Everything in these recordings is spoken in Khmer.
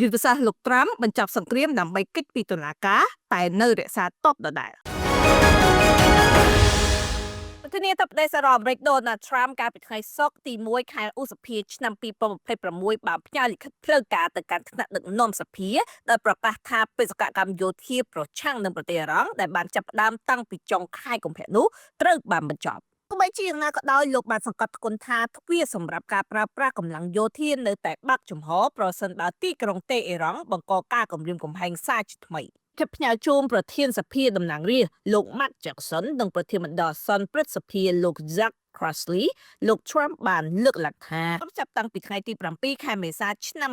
យុទ្ធសាស្ត្រលោកត្រាំបញ្ចប់សង្គ្រាមដើម្បីគេចពីតុលាការតែនៅរក្សាទ័ពដដែលប្រធានាធិបតីសហរដ្ឋអាមេរិក Donald Trump កាលពីថ្ងៃសុក្រទី1 ខែឧសភាឆ្នាំ2026បានផ្ញើលិខិតផ្លូវការទៅកាន់ថ្នាក់ដឹកនាំសភាដោយប្រកាសថាបេសកកម្មយោធាប្រឆាំងនឹងប្រទេសអ៊ីរ៉ង់ដែលបានចាប់ផ្ដើមតាំងពីចុងខែកុម្ភៈនោះត្រូវបានបញ្ចប់ទោះបីជាយ៉ាងណាក៏ដោយលោកបានសង្កត់ធ្ងន់ថាទ្វារសម្រាប់ការប្រើប្រាស់កម្លាំងយោធានៅតែបើកចំហប្រសិនបើទីក្រុងតេហ៍អ៊ីរ៉ង់បង្កការគំរាមកំហែងសារជាថ្មីគិតផ្ញើជូនប្រធានសភាតំណាងរាស្ត្រលោក Matt Jackson និងប្រធានបណ្ដោះអាសន្នព្រឹទ្ធសភាលោក Jack Grassley លោក Trump បានលើកឡើងថាចាប់តាំងពីថ្ងៃទី7 ខែមេសាឆ្នាំ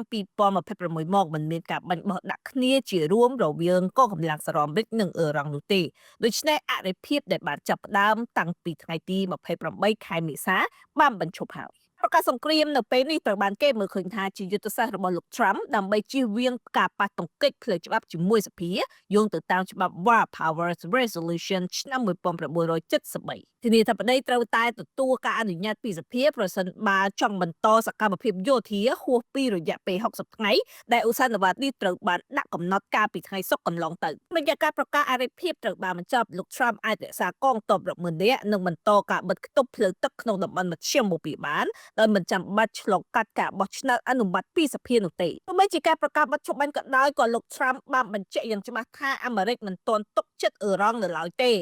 2026មកមិនមានការបាញ់បោះដាក់គ្នាជារួមរវាងកងកម្លាំងសហរដ្ឋអាមេរិកនិងអ៊ីរ៉ង់នោះទេដូច្នេះអរិភាពដែលបានចាប់ផ្ដើមតាំងពីថ្ងៃទី28 ខែមេសាបានបញ្ឈប់ហើយប្រកាសសង្គ្រាមនៅពេលនេះត្រូវបានគេមើលឃើញថាជាយុទ្ធសាស្ត្ររបស់លោក Trump ដើម្បីជៀសវាងការប៉ះទង្គិចផ្លូវច្បាប់ជាមួយសភាយោងទៅតាមច្បាប់ War Powers Resolution ឆ្នាំ1973ធានាថាប្រទេសត្រូវតែទទួលការអនុញ្ញាតពីសភាប្រសិនបើចង់បន្តសកម្មភាពយោធាហួសពីរយៈពេល60ថ្ងៃដែលឧស្សាហកម្មនេះត្រូវបានដាក់កំណត់កាលពីថ្ងៃសុក្រកន្លងទៅមានការប្រកាសអរិភាពត្រូវបានបញ្ចប់លោក Trump អាចរក្សាកងទ័ពរាប់ម៉ឺននាក់និងបន្តការបិទគប់ផ្លូវទឹកក្នុងតំបន់មជ្ឈមបូព៌ាបានដោយមិនចាំបាច់ឆ្លងកាត់ការបោះឆ្នោតអនុម័តពីសភានោះទេទោះបីជាការប្រកាសបិទជប់បាញ់ក៏ដោយក៏លោក Trump បានបញ្ជាក់យ៉ាងច្បាស់ថាអាមេរិកមិនទាន់ទុកចិត្តអ៊ីរ៉ង់នៅឡើយទេ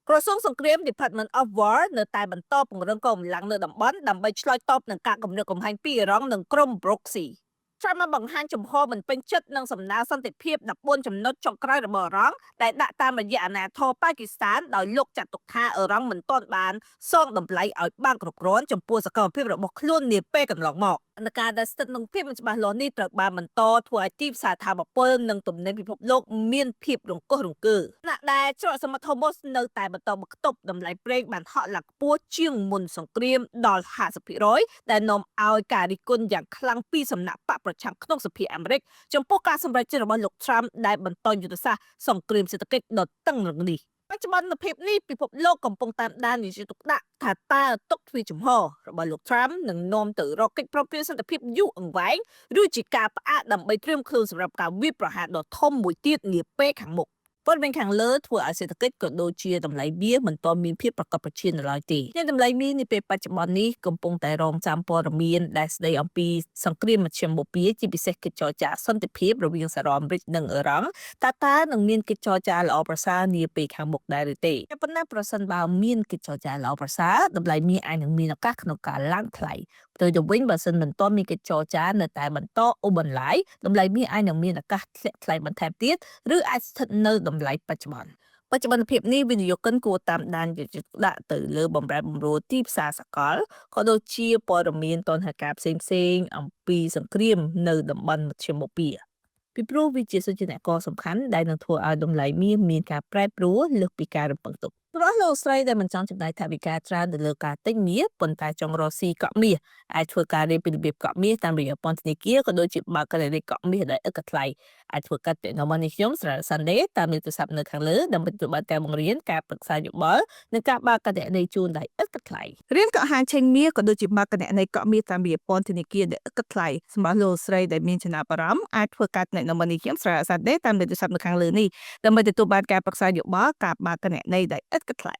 ក្រសួងសង្គ្រាម Department of War នៅតែបន្តពង្រឹងកងកម្លាំងនៅតំបន់ដើម្បីឆ្លើយតបនឹងការគំរាមកំហែងពីអ៊ីរ៉ង់និងក្រុម Proxy Trump បានបង្ហាញចំហមិនពេញចិត្តនឹងសំណើសន្តិភាព14ចំណុចចុងក្រោយរបស់អ៊ីរ៉ង់ដែលដាក់តាមរយៈអាណាធរប៉ាគីស្ថានដោយលោកចាត់ទុកថាអ៊ីរ៉ង់មិនទាន់បានសងតម្លៃឲ្យបានគ្រប់គ្រាន់ចំពោះសកម្មភាពរបស់ខ្លួននាពេលកន្លងមកអន្តរការដែលស្ថិតក្នុងភាពមិនច្បាស់លាស់នេះត្រូវបានបន្តធ្វើឲ្យទីផ្សារថាមពលនិងទំនិញពិភពលោកមានភាពរង្គោះរង្គើខណៈដែលច្រកសមុទ្រ Hormuz នៅតែបន្តមកខ្ទប់តម្លៃប្រេងបានហក់ឡើងខ្ពស់ជាងមុនសង្គ្រាមដល់ 50% ដែលនាំឲ្យការរិះគន់យ៉ាងខ្លាំងពីសំណាក់បកប្រឆាំងក្នុងសភាអាមេរិកចំពោះការសម្រេចចិត្តរបស់លោក Trump ដែលបន្តយុទ្ធសាស្ត្រសង្គ្រាមសេដ្ឋកិច្ចដ៏តឹងរ៉ឹងនេះបច្ចុប្បន្នភាពនេះពិភពលោកកំពុងតាមដាននិយាយទុកដាក់ថាតើទុកទ្វារចំហរបស់លោក Trump នឹងនាំទៅរកកិច្ចប្រឹងប្រែងសន្តិភាពយូរអង្វែងឬជាការផ្អាកដើម្បីត្រៀមខ្លួនសម្រាប់ការវាយប្រហារដ៏ធំមួយទៀតនាពេលខាងមុខព័ត៌មានខាងលើធ្វើឲ្យសេដ្ឋកិច្ចក៏ដូចជាតម្លៃមាសមិនទាន់មានភាពប្រកបប្រជានៅឡើយទេតែតម្លៃមាសនាពេលបច្ចុប្បន្ននេះកំពុងតែរងចាំព័ត៌មានដែលស្ដីអំពីសង្គ្រាមមជ្ឈមបូព៌ាជាពិសេសកិច្ចចរចាសន្តិភាពរវាងសហរដ្ឋអាមេរិកនិងអ៊ីរ៉ង់តើនឹងមានកិច្ចចរចាល្អប្រសើរនាពេលខាងមុខដែរឬទេប៉ុន្តែប្រសិនបើមានកិច្ចចរចាល្អប្រសើរតម្លៃមាសអាចនឹងមានឱកាសក្នុងការឡើងថ្លៃទៅវិញបើសិនមិនទាន់មានកិច្ចចរចានៅតែបន្តអូសបន្លាយតម្លៃមាសអាចនឹងមានឱកាសធ្លាក់ថ្លៃបន្ថែមទៀតឬអាចស្ថិតនៅតម្លៃបច្ចុប្បន្នភាពនេះវិនិយោគិនគួរតាមដានយកចិត្តទុកដាក់ទៅលើបម្រែបម្រួលទីផ្សារសកលក៏ដូចជាព័ត៌មានទស្សនការផ្សេងៗអំពីសង្គ្រាមនៅតំបន់មជ្ឈមបូព៌ាពីព្រោះវាជាសូចនាករសំខាន់ដែលនឹងធ្វើឲ្យតម្លៃមាសមានការប្រែប្រួលលើសពីការរំពឹងទុកព្រោះលោកស្រីដែលមិនចង់ចំណាយថវិកាច្រើនទៅលើការទិញមាសប៉ុន្តែចង់រកស៊ីកក់មាសអាចធ្វើការរៀនពីរបៀបកក់មាសតាមរយៈពន្ធនាគារក៏ដូចជាបើកការិយាល័យកក់មាសដែលឥតគិតថ្លៃអាចធ្វើការទៅនាំនេះខ្ញុំស្រា Sunday តាមលេខទូរស័ព្ទនៅខាងលើដើម្បីទទួលបានការបង្រៀនការប្រឹក្សាយោបល់និងការបើកការិយាល័យជូនដែលឥតគិតថ្លៃរៀនកក់ហាងឆេងមាសក៏ដូចជាបើកការិយាល័យកក់មាសតាមរយៈពន្ធនាគារដែលឥតគិតថ្លៃសម្រាប់លោកស្រីដែលមានចំណាប់អារម្មណ៍អាចធ្វើការទៅនាំនេះខ្ញុំស្រា Sunday តាមលេខទូរស័ព្ទនៅខាងលើនេះដើម្បីទទួលបានការប្រឹក្សាយោបល់ការបើកការិយាល័យដែលឥតគិតថ្លៃ